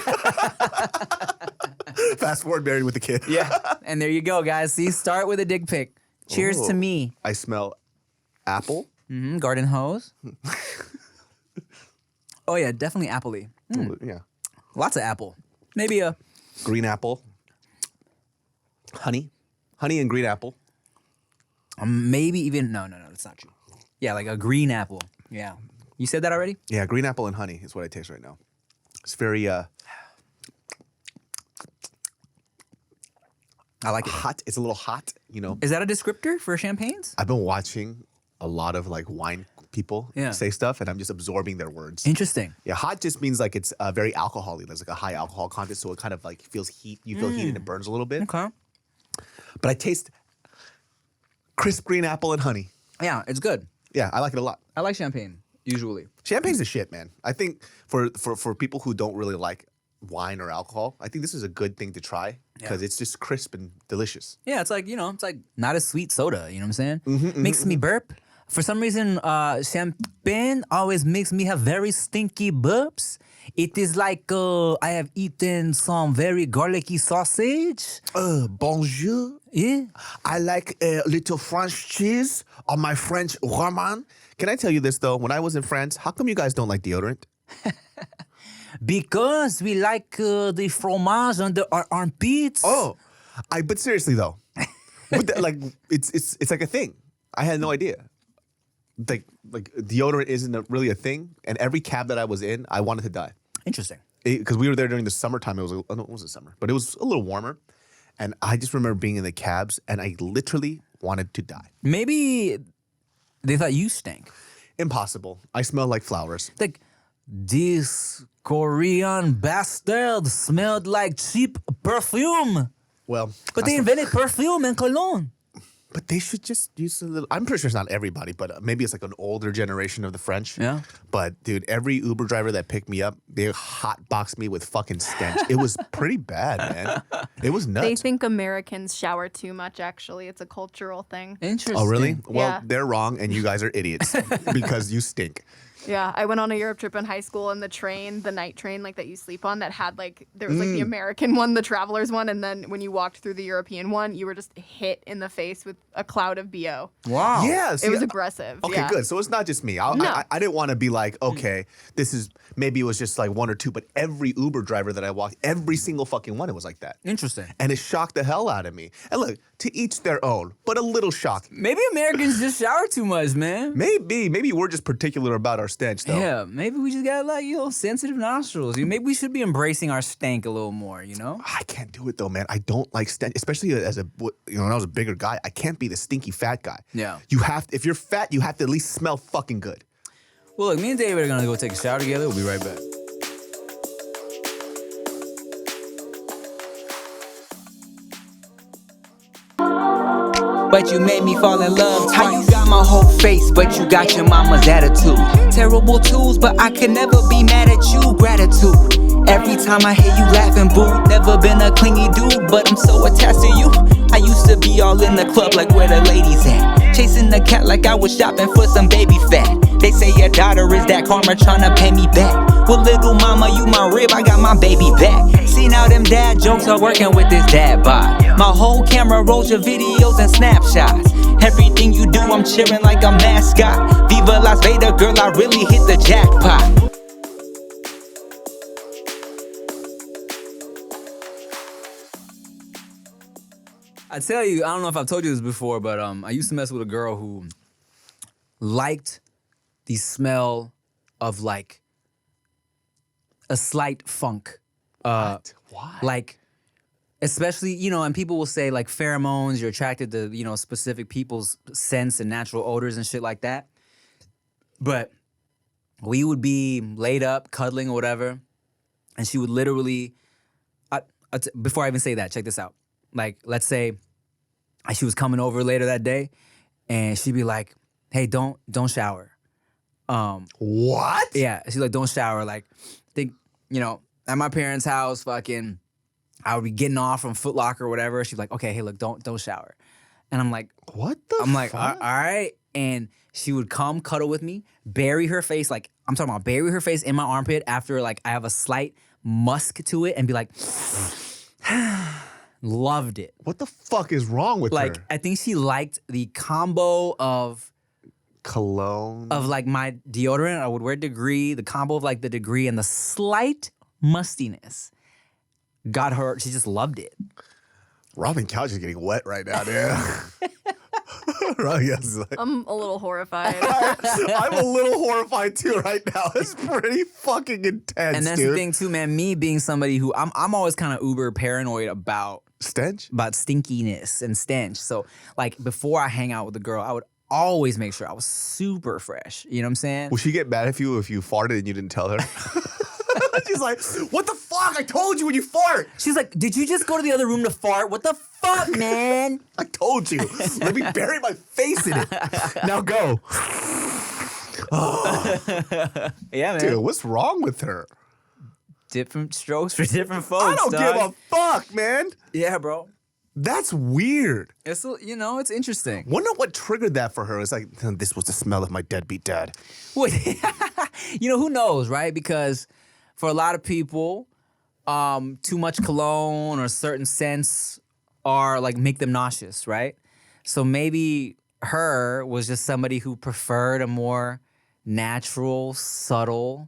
Fast forward, married with the kid. Yeah, and there you go, guys. See, start with a dick pic. Cheers to Ooh. me. I smell apple. Garden hose. Oh yeah, definitely appley. Yeah. Lots of apple. Maybe a Green apple. Honey and green apple. maybe even no, that's not true. Yeah, like a green apple. Yeah, you said that already. Yeah, green apple and honey is what I taste right now. It's very I like it. hot. It's a little hot, Is that a descriptor for champagnes? I've been watching a lot of like wine people Yeah. say stuff, and I'm just absorbing their words. Interesting. Yeah, hot just means like it's very alcohol-y. There's like a high alcohol content, so it kind of like feels heat. You feel heat and it burns a little bit. Okay. But I taste crisp green apple and honey. Yeah, it's good. Yeah, I like it a lot. I like champagne usually. Champagne's the shit, man. I think for people who don't really like wine or alcohol, I think this is a good thing to try because it's just crisp and delicious. Yeah, it's like, it's like not a sweet soda, you know what I'm saying? Makes me burp. For some reason, champagne always makes me have very stinky burps. It is like I have eaten some very garlicky sausage. Bonjour. Yeah. I like a little French cheese on my French roman. Can I tell you this though? When I was in France, how come you guys don't like deodorant? Because we like the fromage under our armpits. Oh, but seriously though, like it's like a thing. I had no idea. Like deodorant isn't really a thing, and every cab that I was in, I wanted to die. Interesting. because we were there during the summertime. It wasn't summer, but it was a little warmer. And I just remember being in the cabs, and I literally wanted to die. Maybe they thought you stank. Impossible. I smell like flowers. Like, this Korean bastard smelled like cheap perfume. Well, But they invented perfume and cologne. But they should just use a little. I'm pretty sure it's not everybody, but maybe it's like an older generation of the French. Yeah. But dude, every Uber driver that picked me up, they hotboxed me with fucking stench. It was pretty bad, man. It was nuts. They think Americans shower too much, actually. It's a cultural thing. Interesting. Oh, really? Well, Yeah. they're wrong, and you guys are idiots because you stink. Yeah, I went on a Europe trip in high school, and the train, the night train, like that you sleep on, that had like there was like the American one, the travelers one, and then when you walked through the European one, you were just hit in the face with a cloud of BO. Wow. Yeah. It was aggressive. Okay, yeah. good. So it's not just me. No. I didn't want to be like, okay, this is maybe it was just like one or two, but every Uber driver that I walked, every single fucking one, it was like that. Interesting. And it shocked the hell out of me. And look, to each their own, but a little shock. Maybe Americans just shower too much, man. Maybe we're just particular about our stench, though. Yeah, maybe we just got like, sensitive nostrils. Maybe we should be embracing our stank a little more, you know? I can't do it though, man. I don't like stench, especially as when I was a bigger guy. I can't be the stinky fat guy. Yeah. If you're fat, you have to at least smell fucking good. Well, look, me and David are gonna go take a shower together. We'll be right back. But you made me fall in love twice. How you got my whole face, but you got your mama's attitude. Terrible tools, but I can never be mad at you. Gratitude. Every time I hear you laughing, boo. Never been a clingy dude, but I'm so attached to you. I used to be all in the club like where the ladies at. Chasing the cat like I was shopping for some baby fat. They say your daughter is that karma tryna pay me back. Well, little mama, you my rib, I got my baby back. See now them dad jokes are working with this dad bod. My whole camera rolls your videos and snapshots. Everything you do, I'm cheering like a mascot. Viva Las Vegas, girl, I really hit the jackpot. I tell you, I don't know if I've told you this before, but I used to mess with a girl who liked the smell of like a slight funk. Why? Like, especially, and people will say like pheromones, you're attracted to, specific people's scents and natural odors and shit like that. But we would be laid up, cuddling or whatever, and she would literally, before I even say that, check this out. Like, let's say she was coming over later that day, and she'd be like, hey, don't shower. What? Yeah, she's like, don't shower. Like, think, at my parents' house, fucking, I would be getting off from Foot Locker or whatever. She's like, okay, hey, look, don't shower. And I'm like, What the I'm like, fuck? all right. And she would come cuddle with me, bury her face, like, I'm talking about bury her face in my armpit after, like, I have a slight musk to it and be like, loved it. What the fuck is wrong with Like, her? I think she liked the combo of Cologne. like my deodorant. I would wear Degree, the combo of like the Degree and the slight mustiness. Got her, she just loved it. Robin Couch is getting wet right now, dude. Robin Couch is like, I'm a little horrified. I'm a little horrified too right now. It's pretty fucking intense, And that's dude. the thing too, man. Me being somebody who I'm always kind of uber paranoid about Stench? stinkiness and stench. So like before I hang out with a girl, I would always make sure I was super fresh. You know what I'm saying? Will she get mad at you if you farted and you didn't tell her? She's like, what the fuck? I told you when you fart. She's like, did you just go to the other room to fart? What the fuck, man? I told you. Let me bury my face in it. Now go. Yeah, man. Dude, what's wrong with her? Different strokes for different folks. I don't dog. give a fuck, man. Yeah, bro. That's weird. It's it's interesting. Wonder what triggered that for her. It's like, this was the smell of my deadbeat dad. Wait, who knows, right? Because for a lot of people, too much cologne or certain scents are like make them nauseous, right? So maybe her was just somebody who preferred a more natural, subtle,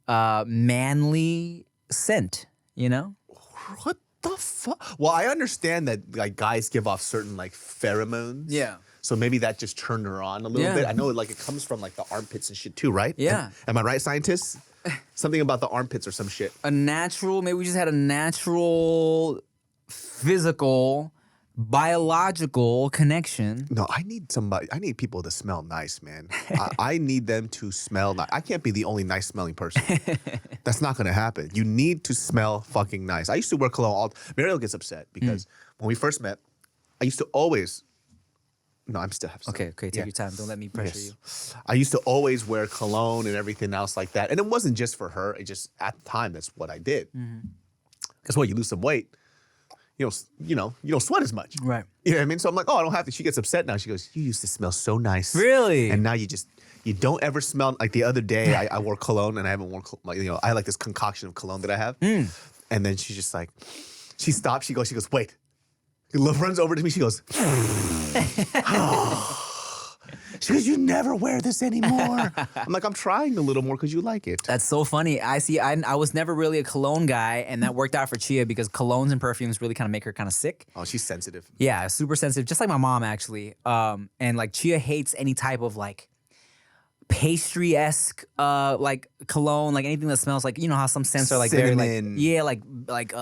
manly scent, What the fuck? Well, I understand that like guys give off certain like pheromones. Yeah. So maybe that just turned her on a little Yeah. bit. I know like it comes from like the armpits and shit too, right? Yeah. Am I right, scientists? Something about the armpits or some shit. Maybe we just had a natural, physical, biological connection. No, I need people to smell nice, man. I need them to smell nice. I can't be the only nice smelling person. That's not gonna happen. You need to smell fucking nice. I used to wear cologne Mariel gets upset because when we first met, I used to always. No, I'm still have some. Okay, take your time. Don't let me pressure you. I used to always wear cologne and everything else like that. And it wasn't just for her. It just, at the time, that's what I did. Guess what? You lose some weight. You don't sweat as much. Right. You know what I mean? So I'm like, oh, I don't have to. She gets upset now. She goes, you used to smell so nice. Really? And now you don't ever smell, like the other day I wore cologne and I haven't worn, I had like this concoction of cologne that I have. And then she's just like, she stops, she goes, wait. Runs over to me, she goes, she goes, you never wear this anymore. I'm like, I'm trying a little more because you like it. That's so funny. I was never really a cologne guy, and that worked out for Chia because colognes and perfumes really kind of make her kind of sick. Oh, she's sensitive. Yeah, super sensitive, just like my mom actually. And like Chia hates any type of like pastry-esque like cologne, like anything that smells like, you know how some scents are like cinnamon. Very like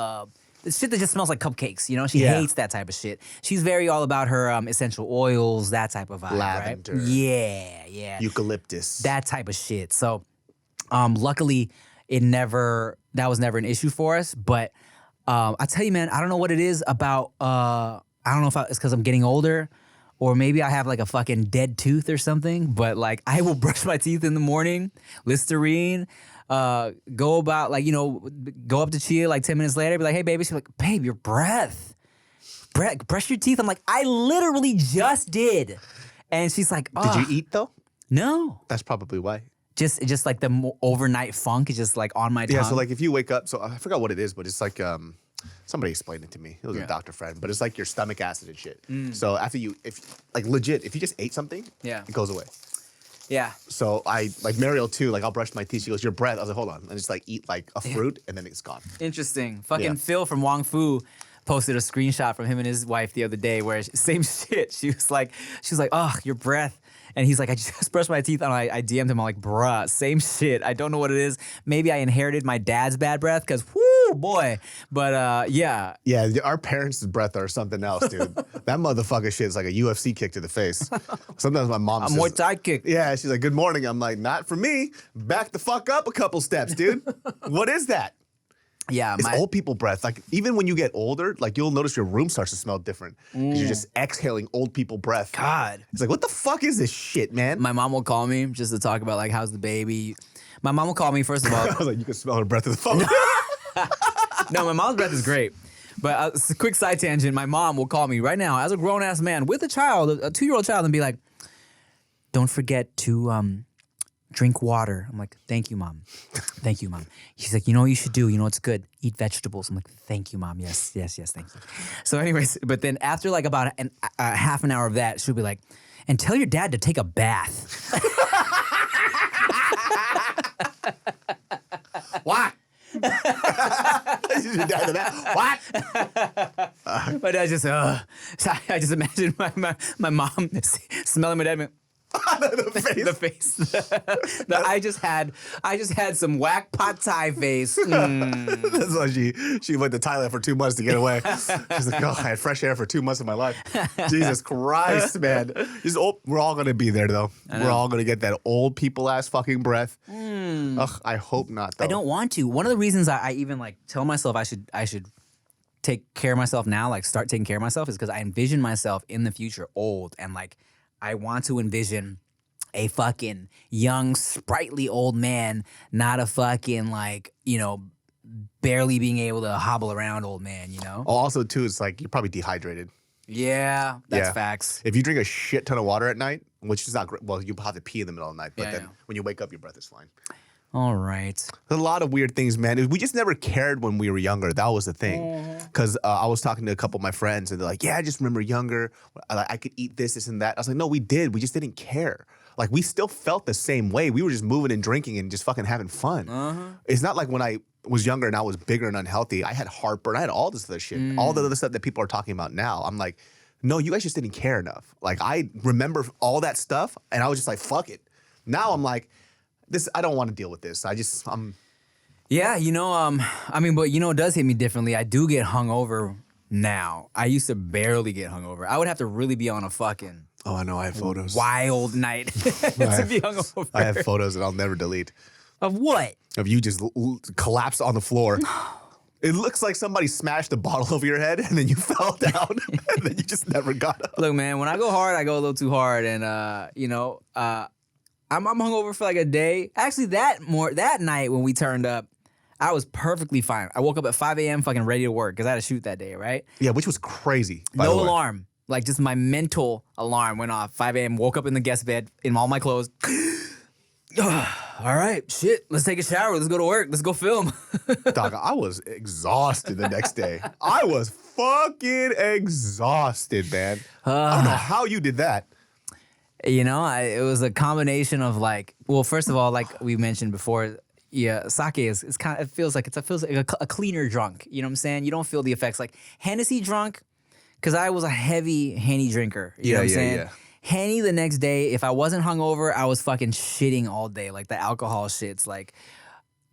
shit that just smells like cupcakes, you know? She hates that type of shit. She's very all about her essential oils, that type of vibe, Lavender. right? Yeah. Eucalyptus. That type of shit. So luckily that was never an issue for us. But I tell you, man, I don't know what it is about, I don't know if it's because I'm getting older or maybe I have like a fucking dead tooth or something, but like I will brush my teeth in the morning, Listerine, go about like, go up to Chia like 10 minutes later, be like, hey baby, she's like, babe, your breath, brush your teeth. I'm like, I literally just did. And she's like, oh. Did you eat though? No. That's probably why. Just like the overnight funk is just like on my tongue. Yeah, so like if you wake up, so I forgot what it is, but it's like somebody explained it to me. It was a doctor friend, but it's like your stomach acid and shit. So after if you just ate something, it goes away. Yeah. So I like Mariel too. Like I'll brush my teeth. She goes, "Your breath." I was like, "Hold on," and just like eat like a fruit, and then it's gone. Interesting. Fucking Phil from Wong Fu posted a screenshot from him and his wife the other day where same shit. She was like, "Oh, your breath." And he's like, I just brushed my teeth, and I DM'd him. I'm like, bruh, same shit. I don't know what it is. Maybe I inherited my dad's bad breath, because whoo, boy. But yeah. Yeah, our parents' breath are something else, dude. That motherfucker shit is like a UFC kick to the face. Sometimes my mom says, Muay Thai kick. Yeah, she's like, good morning. I'm like, not for me. Back the fuck up a couple steps, dude. What is that? Yeah, it's old people breath. Like even when you get older, like you'll notice your room starts to smell different because you're just exhaling old people breath. God, it's like, what the fuck is this shit, man? My mom will call me just to talk about like how's the baby. My mom will call me first of all. I was like, you can smell her breath through the phone. No, my mom's breath is great. But a quick side tangent. My mom will call me right now as a grown ass man with a child, a 2-year-old child, and be like, "Don't forget to drink water." I'm like, "Thank you, Mom. Thank you, Mom." She's like, "You know what you should do? You know what's good? Eat vegetables." I'm like, "Thank you, Mom. Yes, thank you." So anyways, but then after like about half an hour of that, she'll be like, "And tell your dad to take a bath." What? Your dad in the bath? What? My dad just, so I just imagine my mom smelling my dad. The face. I just had some whack pad thai face. That's why she went to Thailand for 2 months to get away. She's like, oh, I had fresh air for 2 months of my life. Jesus Christ, man. We're all gonna be there though. We're all gonna get that old people ass fucking breath. Ugh, I hope not though. I don't want to. One of the reasons I even like tell myself I should take care of myself now, like start taking care of myself, is because I envision myself in the future old, and like I want to envision a fucking young, sprightly old man, not a fucking like, barely being able to hobble around old man, Oh, also too, it's like you're probably dehydrated. Yeah, that's facts. If you drink a shit ton of water at night, which is not great, well, you'll have to pee in the middle of the night, but then when you wake up, your breath is fine. All right. There's a lot of weird things, man. We just never cared when we were younger. That was the thing. Because I was talking to a couple of my friends, and they're like, yeah, I just remember younger. I could eat this, and that. I was like, no, we did. We just didn't care. Like, we still felt the same way. We were just moving and drinking and just fucking having fun. It's not like when I was younger and I was bigger and unhealthy, I had heartburn. I had all this other shit. All the other stuff that people are talking about now. I'm like, no, you guys just didn't care enough. Like, I remember all that stuff, and I was just like, fuck it. Now I'm like, I don't want to deal with this. Yeah, but it does hit me differently. I do get hungover now. I used to barely get hungover. I would have to really be on a fucking Oh, I know. I have photos. wild night to be hungover. I have photos that I'll never delete Of what? of you just collapsed on the floor. It looks like somebody smashed a bottle over your head and then you fell down and then you just never got up. Look, man, when I go hard, I go a little too hard, and I'm hungover for like a day. Actually, that night when we turned up, I was perfectly fine. I woke up at 5 a.m. fucking ready to work because I had to shoot that day, right? Yeah, which was crazy. By No the way. alarm. Like, just my mental alarm went off. 5 a.m., woke up in the guest bed in all my clothes. All right, shit, let's take a shower. Let's go to work. Let's go film. Dog, I was exhausted the next day. I was fucking exhausted, man. I don't know how you did that. It was a combination of first of all, like we mentioned before, yeah, sake is kind of, it feels like a cleaner drunk. You know what I'm saying? You don't feel the effects like Hennessy drunk, because I was a heavy Henny drinker. You know what I'm saying? Yeah. Henny the next day, if I wasn't hungover, I was fucking shitting all day. Like the alcohol shits. Like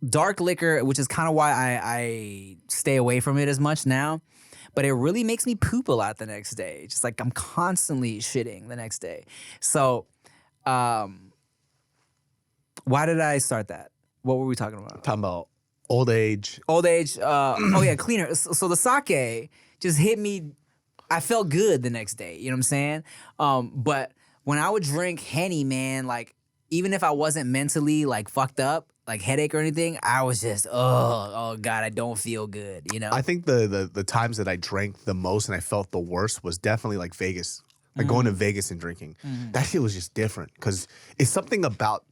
dark liquor, which is kind of why I stay away from it as much now. But it really makes me poop a lot the next day. Just like I'm constantly shitting the next day. So why did I start that? What were we talking about? Talking about old age. Old age. Cleaner. So the sake just hit me. I felt good the next day. You know what I'm saying? But when I would drink Henny, man, like even if I wasn't mentally like fucked up, like headache or anything, I was just oh God, I don't feel good. I think the times that I drank the most and I felt the worst was definitely like Vegas. Like going to Vegas and drinking. That shit was just different because it's something about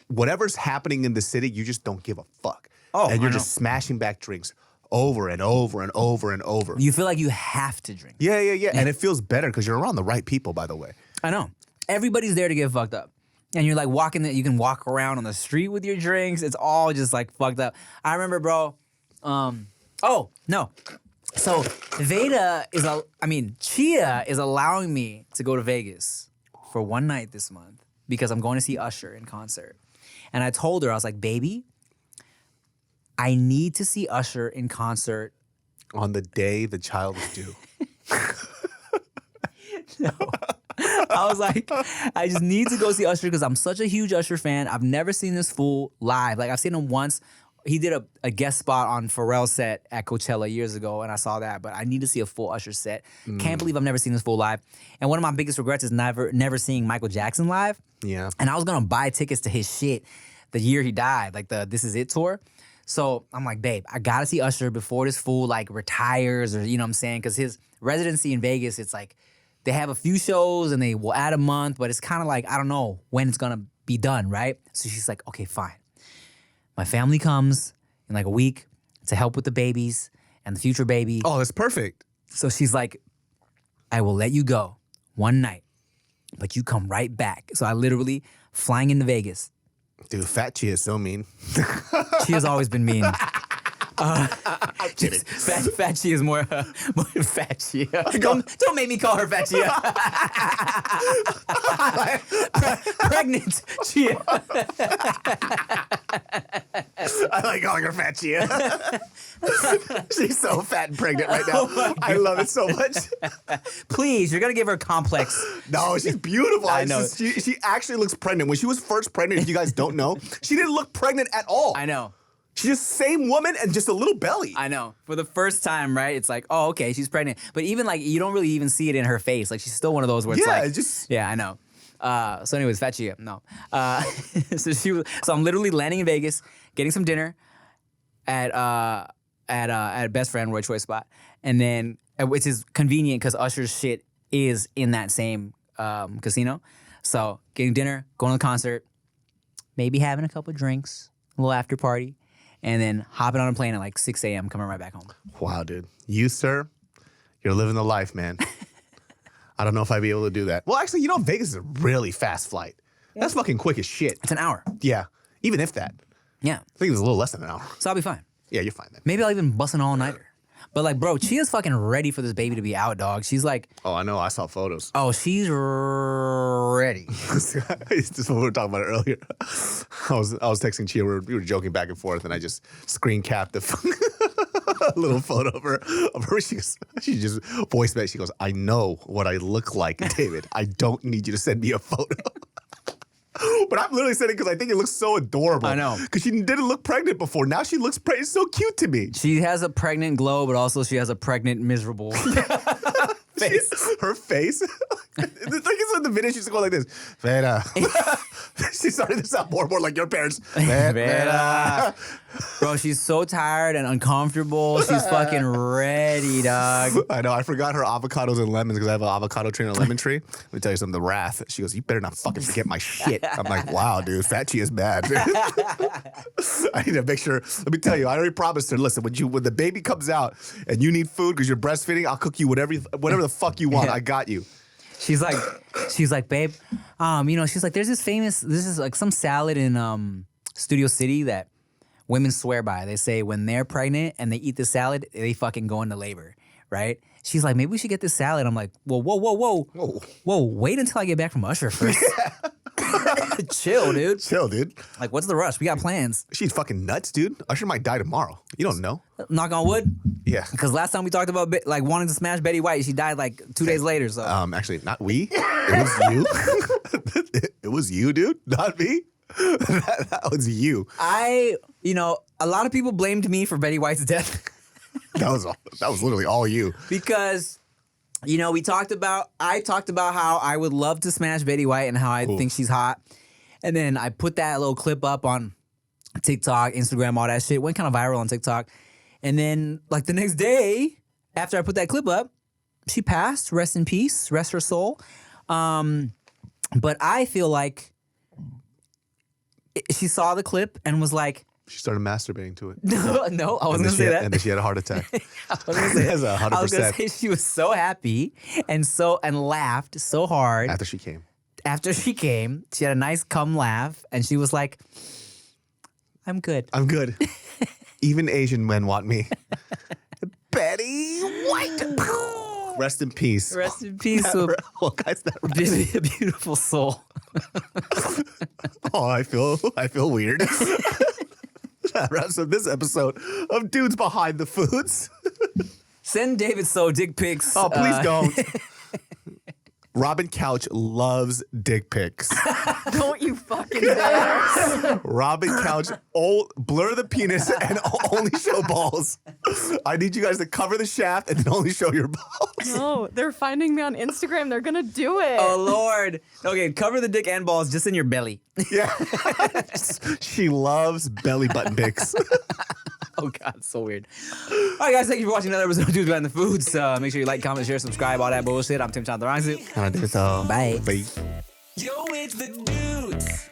whatever's happening in the city, you just don't give a fuck. Oh, and you're I just smashing back drinks over and over and over and over. You feel like you have to drink. Yeah. And it feels better because you're around the right people, by the way. I know. Everybody's there to get fucked up. And you're like you can walk around on the street with your drinks. It's all just like fucked up. I remember, bro. So Chia is allowing me to go to Vegas for one night this month because I'm going to see Usher in concert. And I told her, I was like, baby, I need to see Usher in concert. On the day the child is due. No. I was like, I just need to go see Usher because I'm such a huge Usher fan. I've never seen this fool live. Like, I've seen him once. He did a guest spot on Pharrell's set at Coachella years ago, and I saw that. But I need to see a full Usher set. Can't believe I've never seen this fool live. And one of my biggest regrets is never seeing Michael Jackson live. Yeah. And I was going to buy tickets to his shit the year he died, like the This Is It tour. So I'm like, babe, I got to see Usher before this fool, like, retires or, you know what I'm saying? Because his residency in Vegas, it's like, they have a few shows and they will add a month, but it's kind of like, I don't know when it's going to be done, right? So she's like, okay, fine. My family comes in like a week to help with the babies and the future baby. Oh, that's perfect. So she's like, I will let you go one night, but you come right back. So I literally flying into Vegas. Dude, Fat Chia is so mean. She has always been mean. I'm kidding. Fat Chia is more Fat Chia. Don't make me call her Fat Chia. Pregnant Chia. I like calling her Fat Chia. She's so fat and pregnant right now. I love it so much. Please, you're gonna give her a complex. No, she's beautiful. I know. She actually looks pregnant. When she was first pregnant, if you guys don't know, she didn't look pregnant at all. I know. She's just same woman and just a little belly. I know. For the first time, right? It's like, oh, okay, she's pregnant. But even like, you don't really even see it in her face. Like, she's still one of those where it's like, yeah, I know. So anyways, Fat Chia, no. So I'm literally landing in Vegas, getting some dinner at Best Friend Roy Choi spot, and then which is convenient because Usher's shit is in that same casino. So getting dinner, going to the concert, maybe having a couple drinks, a little after party, and then hopping on a plane at like 6 a.m. coming right back home. Wow, dude. You, sir, you're living the life, man. I don't know if I'd be able to do that. Well, actually, Vegas is a really fast flight. Yeah. That's fucking quick as shit. It's an hour. Yeah. Even if that. Yeah. I think it was a little less than an hour. So I'll be fine. Yeah, you're fine then. Maybe I'll even bust an all-nighter. But like, bro, Chia's fucking ready for this baby to be out, dog. She's like, Oh, I know. I saw photos. oh, she's ready. This is what we were talking about earlier. I was texting Chia. We were joking back and forth, and I just screen capped the little photo of her. She just voice messaged. She goes, "I know what I look like, David. I don't need you to send me a photo." But I'm literally saying it because I think it looks so adorable. I know. Because she didn't look pregnant before. Now she looks pregnant. It's so cute to me. She has a pregnant glow, but also she has a pregnant miserable face. Her face. It's like it's in the video. She's going like this. Veyda. She started to sound more and more like your parents. Veyda. Bro, she's so tired and uncomfortable. She's fucking ready, dog. I know. I forgot her avocados and lemons because I have an avocado tree and a lemon tree. Let me tell you something. The wrath. She goes, "You better not fucking forget my shit." I'm like, wow, dude. Fat Chia is bad. I need to make sure. Let me tell you. I already promised her. Listen, when the baby comes out and you need food because you're breastfeeding, I'll cook you whatever the fuck you want. Yeah. I got you. She's like, babe, she's like, this is like some salad in Studio City that women swear by. They say when they're pregnant and they eat the salad, they fucking go into labor, right? She's like, maybe we should get this salad. I'm like, whoa, wait until I get back from Usher first. Chill, dude. Like, what's the rush? We got plans. She's fucking nuts, dude. Usher might die tomorrow. You don't know. Knock on wood. Yeah. Because last time we talked about like wanting to smash Betty White, she died like 2 days later. So Actually, not we. It was you. It was you, dude. Not me. That was you. A lot of people blamed me for Betty White's death. That was literally all you. Because, I talked about how I would love to smash Betty White and how I think she's hot. And then I put that little clip up on TikTok, Instagram, all that shit. Went kind of viral on TikTok. And then, like, the next day, after I put that clip up, she passed. Rest in peace. Rest her soul. But I feel like she saw the clip and was like... She started masturbating to it. No, I wasn't going to say that. And then she had a heart attack. I was going to say that. 100%. I was going to say she was so happy and laughed so hard. After she came. She had a nice cum laugh, and she was like, I'm good. Even Asian men want me. Betty White. Rest in peace. Rest in peace. Well, guys, that A beautiful soul. Oh, I feel weird. That wraps up this episode of Dudes Behind the Foods. Send David So dick pics. Oh, please don't. Robin Couch loves dick pics. Don't you fucking dare. Robin Couch, blur the penis and only show balls. I need you guys to cover the shaft and then only show your balls. No, they're finding me on Instagram. They're gonna do it. Oh, Lord. Okay, cover the dick and balls just in your belly. Yeah. She loves belly button pics. Oh, God, so weird. All right, guys, thank you for watching another episode of Dudes Behind the Foods. Make sure you like, comment, share, subscribe, all that bullshit. I'm Tim Chantarangsu. Bye. Bye. Bye. Yo, it's the dudes.